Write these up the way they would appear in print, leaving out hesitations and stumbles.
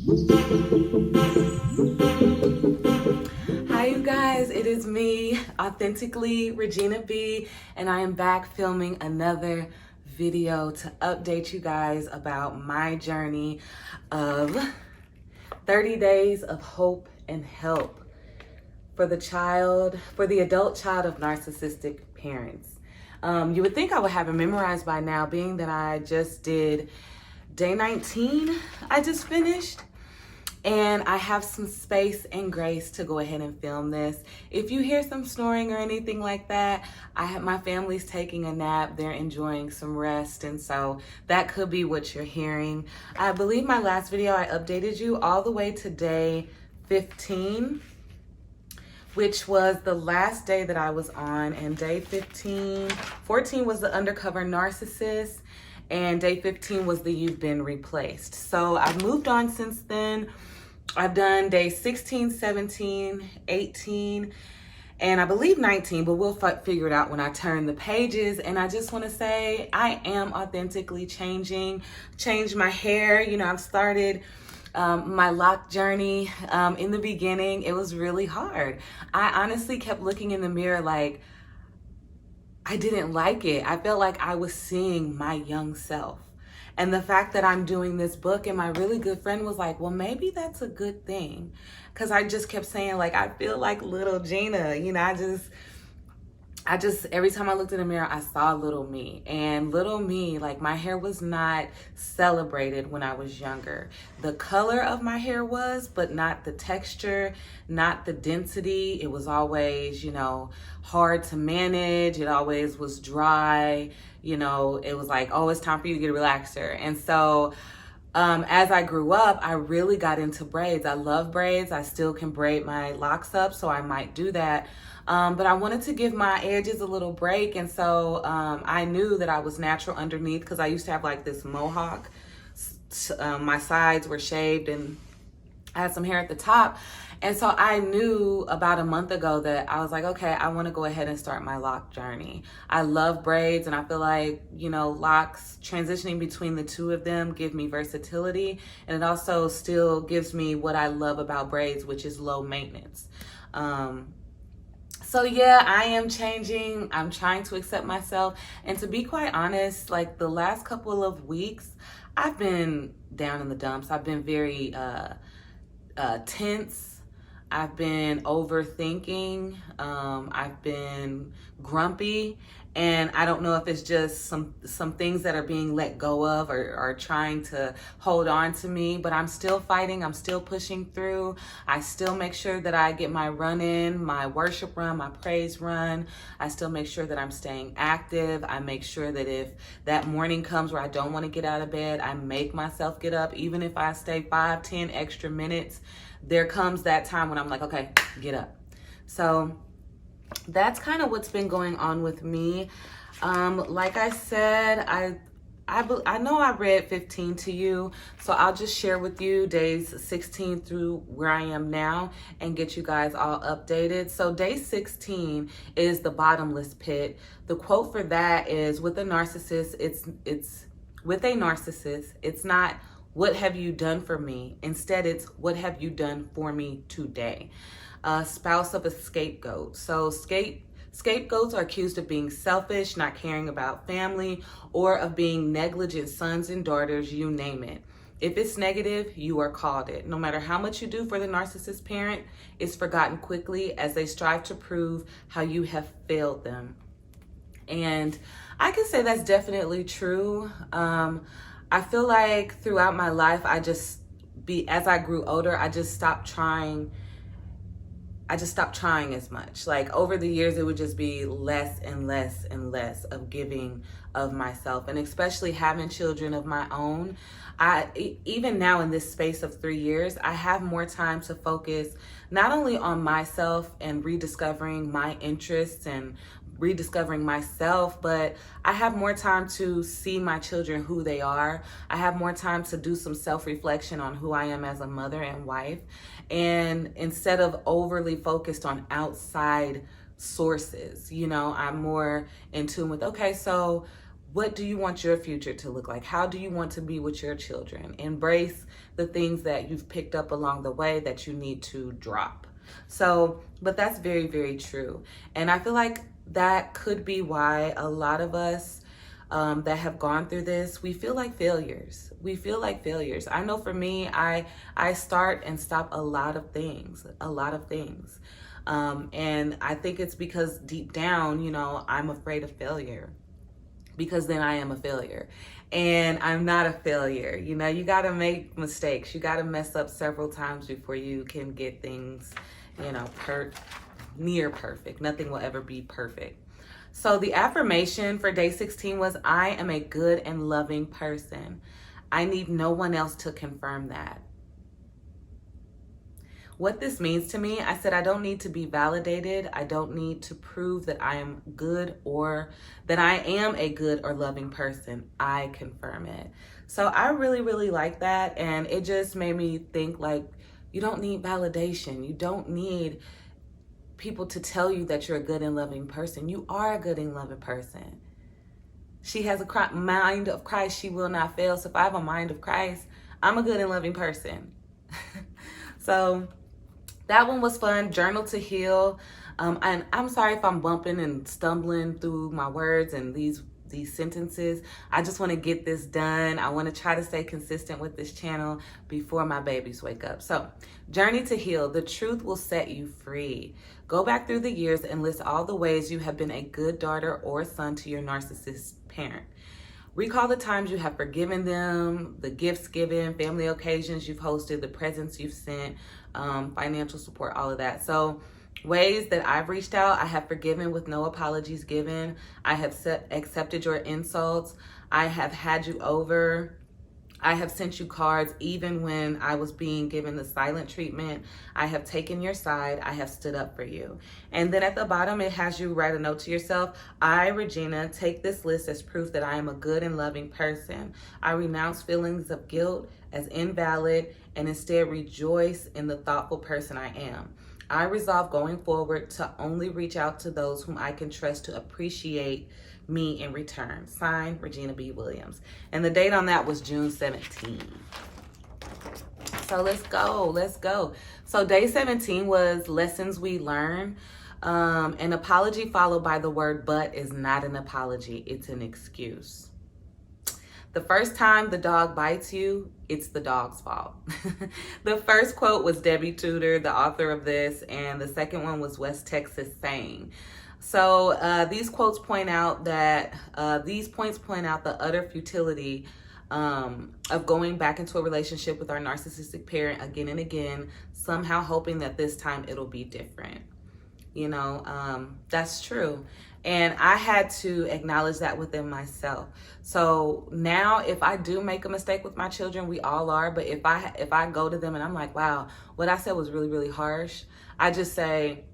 Hi you guys, it is me, Authentically Regina B, and I am back filming another video to update you guys about my journey of 30 days of hope and help for the adult child of narcissistic parents. You would think I would have it memorized by now, being that I just did day 19, I just finished. And I have some space and grace to go ahead and film this. If you hear some snoring or anything like that, my family's taking a nap. They're enjoying some rest, and so that could be what you're hearing. I believe my last video I updated you all the way to day 15, which was the last day that I was on, and day 14 was the undercover narcissist, and day 15 was the you've been replaced. So I've moved on since then. I've done day 16, 17, 18, and I believe 19, but we'll figure it out when I turn the pages. And I just want to say I am authentically changed my hair. You know, I've started my lock journey. In the beginning, it was really hard. I honestly kept looking in the mirror like I didn't like it. I felt like I was seeing my young self. And the fact that I'm doing this book, and my really good friend was like, well, maybe that's a good thing. Because I just kept saying, like, I feel like little Gina. You know, I just, every time I looked in the mirror, I saw little me. And little me, like, my hair was not celebrated when I was younger. The color of my hair was, but not the texture, not the density. It was always, you know, hard to manage. It always was dry. You know, it was like, oh, it's time for you to get a relaxer. And so as I grew up, I really got into braids. I love braids. I still can braid my locks up, so I might do that. But I wanted to give my edges a little break. And so I knew that I was natural underneath because I used to have like this mohawk. My sides were shaved and I had some hair at the top. And so I knew about a month ago that I was like, okay, I want to go ahead and start my lock journey. I love braids, and I feel like, you know, locks, transitioning between the two of them give me versatility. And it also still gives me what I love about braids, which is low maintenance. So yeah, I am changing. I'm trying to accept myself. And to be quite honest, like the last couple of weeks, I've been down in the dumps. I've been very tense. I've been overthinking. I've been grumpy. And I don't know if it's just some things that are being let go of or are trying to hold on to me, but I'm still fighting. I'm still pushing through. I still make sure that I get my run in, my worship run, my praise run. I still make sure that I'm staying active. I make sure that if that morning comes where I don't want to get out of bed, I make myself get up. Even if I stay 5-10 extra minutes, there comes that time when I'm like, okay, get up. So that's kind of what's been going on with me. Like I said, I know I read 15 to you, so I'll just share with you days 16 through where I am now and get you guys all updated. So day 16 is the bottomless pit. The quote for that is, with a narcissist, it's not, what have you done for me? Instead, it's, what have you done for me today? Spouse of a scapegoat. So scapegoats are accused of being selfish, not caring about family, or of being negligent sons and daughters, you name it. If it's negative, you are called it. No matter how much you do for the narcissist parent, it's forgotten quickly as they strive to prove how you have failed them. And I can say that's definitely true. I feel like throughout my life, as I grew older, I just stopped trying as much. Like over the years, it would just be less and less and less of giving of myself. And especially having children of my own, even now in this space of 3 years, I have more time to focus not only on myself and rediscovering my interests and rediscovering myself, but I have more time to see my children who they are. I have more time to do some self-reflection on who I am as a mother and wife. And instead of overly focused on outside sources, you know, I'm more in tune with, okay, so What do you want your future to look like? How do you want to be with your children? Embrace the things that you've picked up along the way that you need to drop. So, but that's very, very true. And I feel like that could be why a lot of us that have gone through this, we feel like failures. We feel like failures. I know for me, I start and stop a lot of things. And I think it's because deep down, you know, I'm afraid of failure, because then I am a failure. And I'm not a failure. You know, you got to make mistakes. You got to mess up several times before you can get things, you know, near perfect. Nothing will ever be perfect. So the affirmation for day 16 was, I am a good and loving person. I need no one else to confirm that. What this means to me, I said, I don't need to be validated. I don't need to prove that I am good or that I am a good or loving person. I confirm it. So I really, really like that. And it just made me think, like, you don't need validation. You don't need people to tell you that you're a good and loving person. You are a good and loving person. She has a mind of Christ. She will not fail. So if I have a mind of Christ, I'm a good and loving person. So that one was fun. Journal to heal. And I'm sorry if I'm bumping and stumbling through my words and these sentences. I just want to get this done. I want to try to stay consistent with this channel before my babies wake up. So, journey to heal. The truth will set you free. Go back through the years and list all the ways you have been a good daughter or son to your narcissist parent. Recall the times you have forgiven them, the gifts given, family occasions you've hosted, the presents you've sent, financial support, all of that. So ways that I've reached out, I have forgiven with no apologies given. I have accepted your insults. I have had you over. I have sent you cards even when I was being given the silent treatment. I have taken your side. I have stood up for you. And then at the bottom, it has you write a note to yourself. I, Regina, take this list as proof that I am a good and loving person. I renounce feelings of guilt as invalid and instead rejoice in the thoughtful person I am. I resolve going forward to only reach out to those whom I can trust to appreciate me in return. Signed, Regina B. Williams. And the date on that was June 17. So let's go. So day 17 was lessons we learn. An apology followed by the word but is not an apology. It's an excuse. The first time the dog bites you, it's the dog's fault. The first quote was Debbie Tudor, the author of this, and the second one was West Texas Saying. So these quotes point out that the utter futility of going back into a relationship with our narcissistic parent again and again, somehow hoping that this time it'll be different. You know, that's true. And I had to acknowledge that within myself. So now if I do make a mistake with my children, we all are, but if I go to them and I'm like, wow, what I said was really, really harsh, I just say,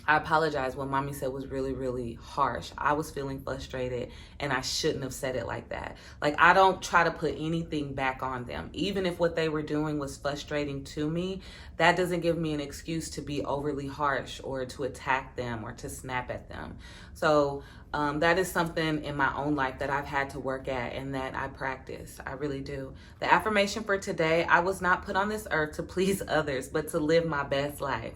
I apologize. What mommy said was really, really harsh. I was feeling frustrated and I shouldn't have said it like that. Like, I don't try to put anything back on them. Even if what they were doing was frustrating to me, that doesn't give me an excuse to be overly harsh or to attack them or to snap at them. So that is something in my own life that I've had to work at and that I practice. I really do. The affirmation for today, I was not put on this earth to please others, but to live my best life.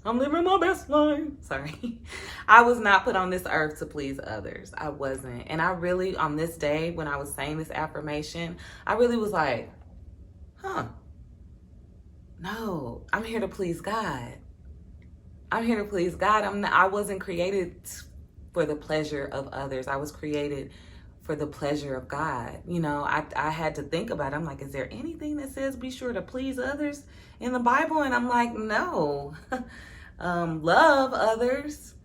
I'm living my best life. Sorry. I was not put on this earth to please others. I wasn't. And I really, on this day, when I was saying this affirmation, I really was like, no, I'm here to please God. I'm here to please God. I wasn't created for the pleasure of others. I was created for the pleasure of God. You know, I had to think about it. I'm like, is there anything that says be sure to please others in the Bible? And I'm like, no. Love others,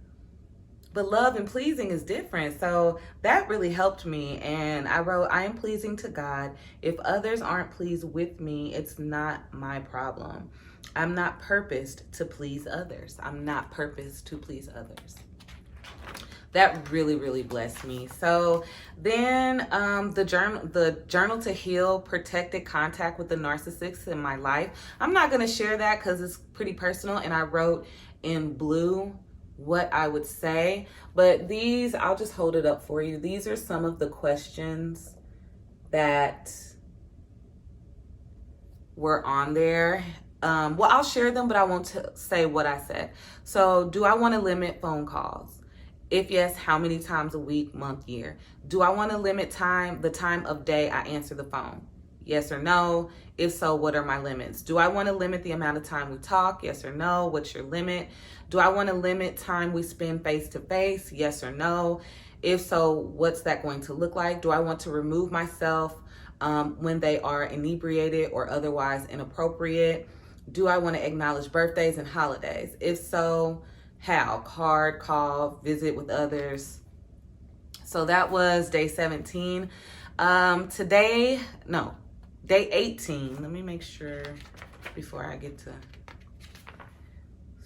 but love and pleasing is different. So that really helped me. And I wrote, I am pleasing to God. If others aren't pleased with me, it's not my problem. I'm not purposed to please others. I'm not purposed to please others. That really, really blessed me. So then the journal to heal protected contact with the narcissist in my life. I'm not going to share that because it's pretty personal. And I wrote in blue what I would say. But these, I'll just hold it up for you. These are some of the questions that were on there. Well, I'll share them, but I won't say what I said. So, do I want to limit phone calls? If yes, how many times a week, month, year? Do I want to limit the time of day I answer the phone? Yes or no? If so, what are my limits? Do I want to limit the amount of time we talk? Yes or no? What's your limit? Do I want to limit time we spend face to face? Yes or no? If so, what's that going to look like? Do I want to remove myself when they are inebriated or otherwise inappropriate? Do I want to acknowledge birthdays and holidays? If so, how? Card, call, visit with others. So that was day 17. Day 18. Let me make sure before I get to.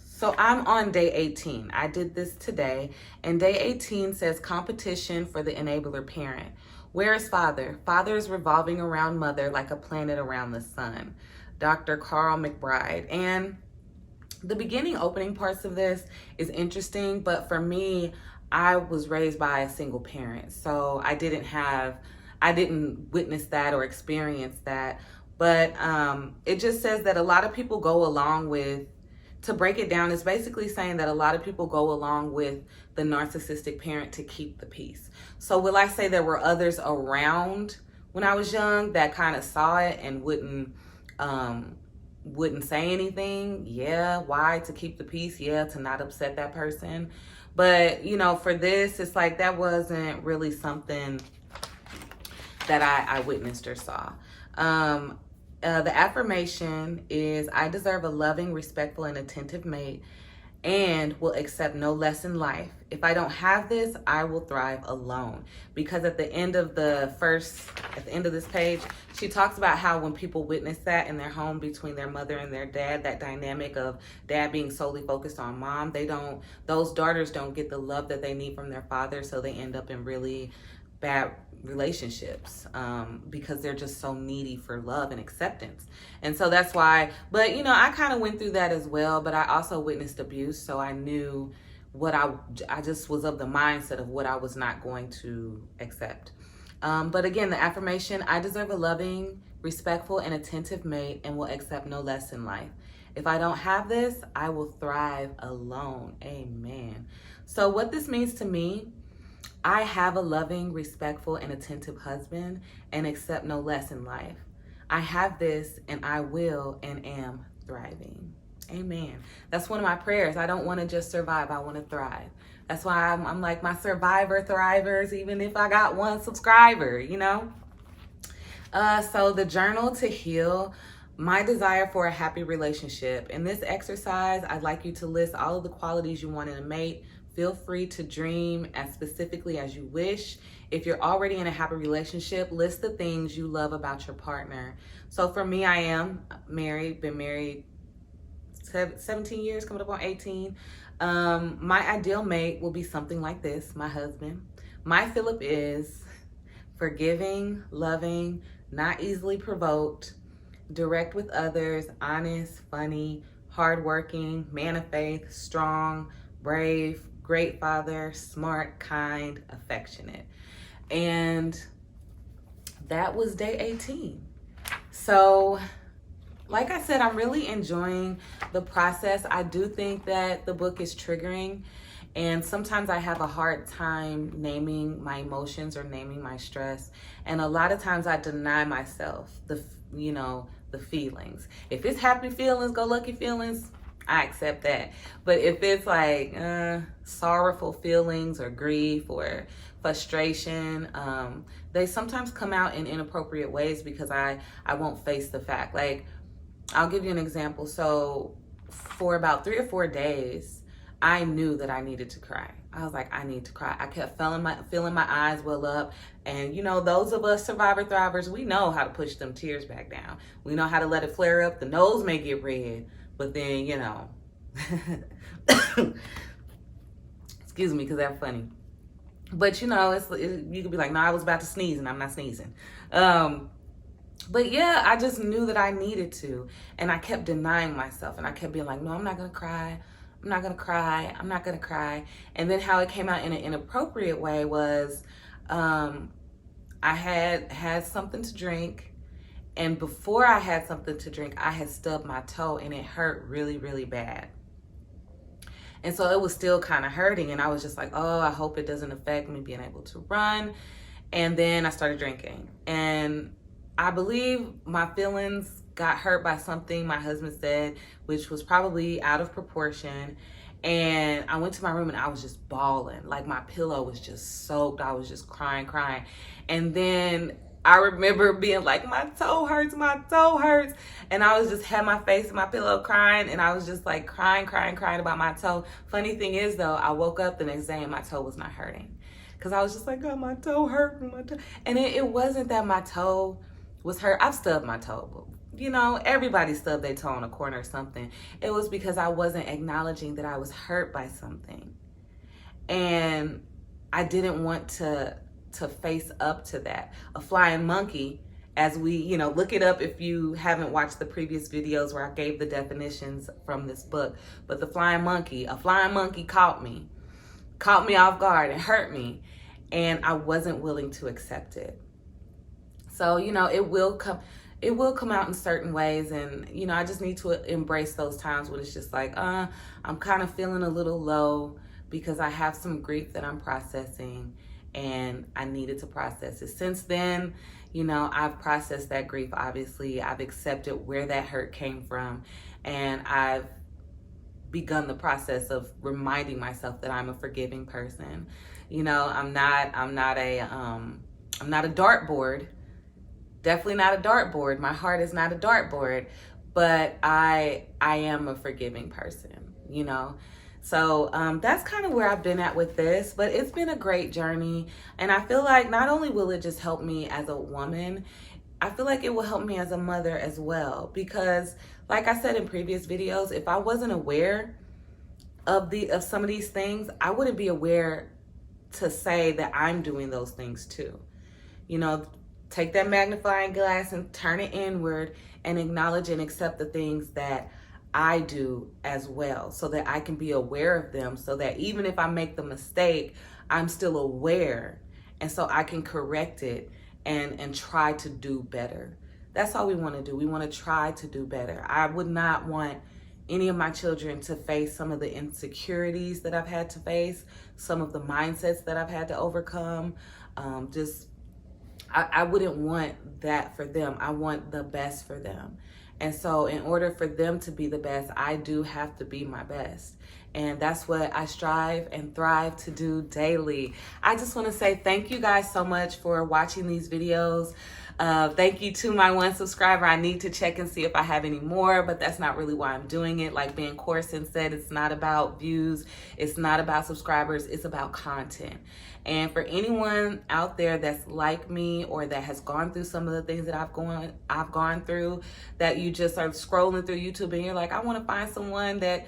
So I'm on day 18. I did this today. And day 18 says competition for the enabler parent. Where is father? Father is revolving around mother like a planet around the sun. Dr. Carl McBride. And the beginning opening parts of this is interesting, but for me, I was raised by a single parent. So I didn't witness that or experience that. But it just says that a lot of people go along with, to break it down, it's basically saying that a lot of people go along with the narcissistic parent to keep the peace. So will I say there were others around when I was young that kind of saw it and wouldn't say anything? Yeah. Why? To keep the peace? Yeah. To not upset that person. But, for this, it's like that wasn't really something that I witnessed or saw. The affirmation is, I deserve a loving, respectful, and attentive mate and will accept no less in life. If I don't have this, I will thrive alone. Because at the end of this page, she talks about how when people witness that in their home between their mother and their dad, that dynamic of dad being solely focused on mom, those daughters don't get the love that they need from their father, so they end up in really bad relationships because they're just so needy for love and acceptance. And so that's why, but I kind of went through that as well, but I also witnessed abuse, so I knew what I just was of the mindset of what I was not going to accept. But again, the affirmation, I deserve a loving, respectful, and attentive mate and will accept no less in life. If I don't have this, I will thrive alone. Amen. So what this means to me, I have a loving, respectful, and attentive husband and accept no less in life. I have this and I will and am thriving. Amen. That's one of my prayers. I don't want to just survive. I want to thrive. That's why I'm like my survivor thrivers, even if I got 1 subscriber, So the journal to heal, my desire for a happy relationship. In this exercise, I'd like you to list all of the qualities you want in a mate. Feel free to dream as specifically as you wish. If you're already in a happy relationship, list the things you love about your partner. So for me, I am married, been married 17 years, coming up on 18. My ideal mate will be something like this, my husband. My Philip is forgiving, loving, not easily provoked, direct with others, honest, funny, hardworking, man of faith, strong, brave, great father, smart, kind, affectionate. And that was day 18. So, like I said, I'm really enjoying the process. I do think that the book is triggering, and sometimes I have a hard time naming my emotions or naming my stress. And a lot of times I deny myself the feelings. If it's happy feelings, go lucky feelings, I accept that. But if it's like sorrowful feelings or grief or frustration, they sometimes come out in inappropriate ways because I won't face the fact. Like, I'll give you an example. So for about 3 or 4 days, I knew that I needed to cry. I was like, I need to cry. I kept feeling my eyes well up. And those of us survivor thrivers, we know how to push them tears back down. We know how to let it flare up. The nose may get red, but then, excuse me, because that's funny. But, you could be like, no, I was about to sneeze and I'm not sneezing. But yeah, I just knew that I needed to. And I kept denying myself. And I kept being like, no, I'm not going to cry. I'm not gonna cry, I'm not gonna cry. And then how it came out in an inappropriate way was I had something to drink, and before I had something to drink, I had stubbed my toe and it hurt really, really bad. And so it was still kind of hurting, and I was just like, oh, I hope it doesn't affect me being able to run. And then I started drinking, and I believe my feelings got hurt by something my husband said, which was probably out of proportion. And I went to my room and I was just bawling. Like, my pillow was just soaked. I was just crying. And then I remember being like, my toe hurts. And I was just had my face in my pillow crying, and I was just like crying about my toe. Funny thing is though, I woke up the next day and my toe was not hurting. Cause I was just like, God, my toe hurt, And it wasn't that my toe was hurt. I've stubbed my toe. You know, everybody stubbed their toe on a corner or something. It was because I wasn't acknowledging that I was hurt by something. And I didn't want to face up to that. A flying monkey, as we, look it up if you haven't watched the previous videos where I gave the definitions from this book. But a flying monkey caught me off guard and hurt me. And I wasn't willing to accept it. So, it will come out in certain ways. And, I just need to embrace those times when it's just like, I'm kind of feeling a little low because I have some grief that I'm processing, and I needed to process it. Since then, I've processed that grief. Obviously, I've accepted where that hurt came from, and I've begun the process of reminding myself that I'm a forgiving person. I'm not a dartboard. Definitely not a dartboard. My heart is not a dartboard, but I am a forgiving person, So that's kind of where I've been at with this, but it's been a great journey. And I feel like not only will it just help me as a woman, I feel like it will help me as a mother as well. Because like I said in previous videos, if I wasn't aware of some of these things, I wouldn't be aware to say that I'm doing those things too. Take that magnifying glass and turn it inward and acknowledge and accept the things that I do as well, so that I can be aware of them, so that even if I make the mistake, I'm still aware, and so I can correct it and try to do better. That's all we want to do. We want to try to do better. I would not want any of my children to face some of the insecurities that I've had to face, some of the mindsets that I've had to overcome. I wouldn't want that for them. I want the best for them. And so in order for them to be the best, I do have to be my best. And that's what I strive and thrive to do daily. I just want to say thank you guys so much for watching these videos. Thank you to my one subscriber. I need to check and see if I have any more, but that's not really why I'm doing it. Like Ben Corson said, it's not about views. It's not about subscribers. It's about content. And for anyone out there that's like me, or that has gone through some of the things that I've gone through, that you just are scrolling through YouTube and you're like, I want to find someone that,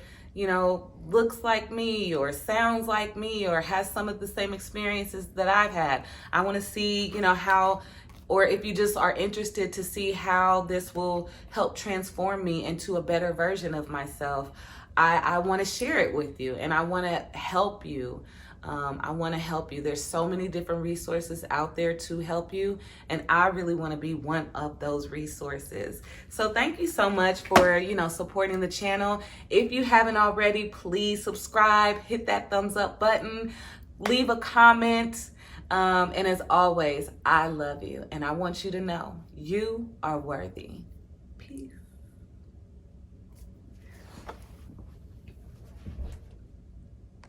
looks like me or sounds like me or has some of the same experiences that I've had. I want to see, how, or if you just are interested to see how this will help transform me into a better version of myself, I want to share it with you, and I want to help you. I want to help you. There's so many different resources out there to help you, and I really want to be one of those resources. So thank you so much for, supporting the channel. If you haven't already, please subscribe, hit that thumbs up button, leave a comment. And as always, I love you, and I want you to know you are worthy. Peace.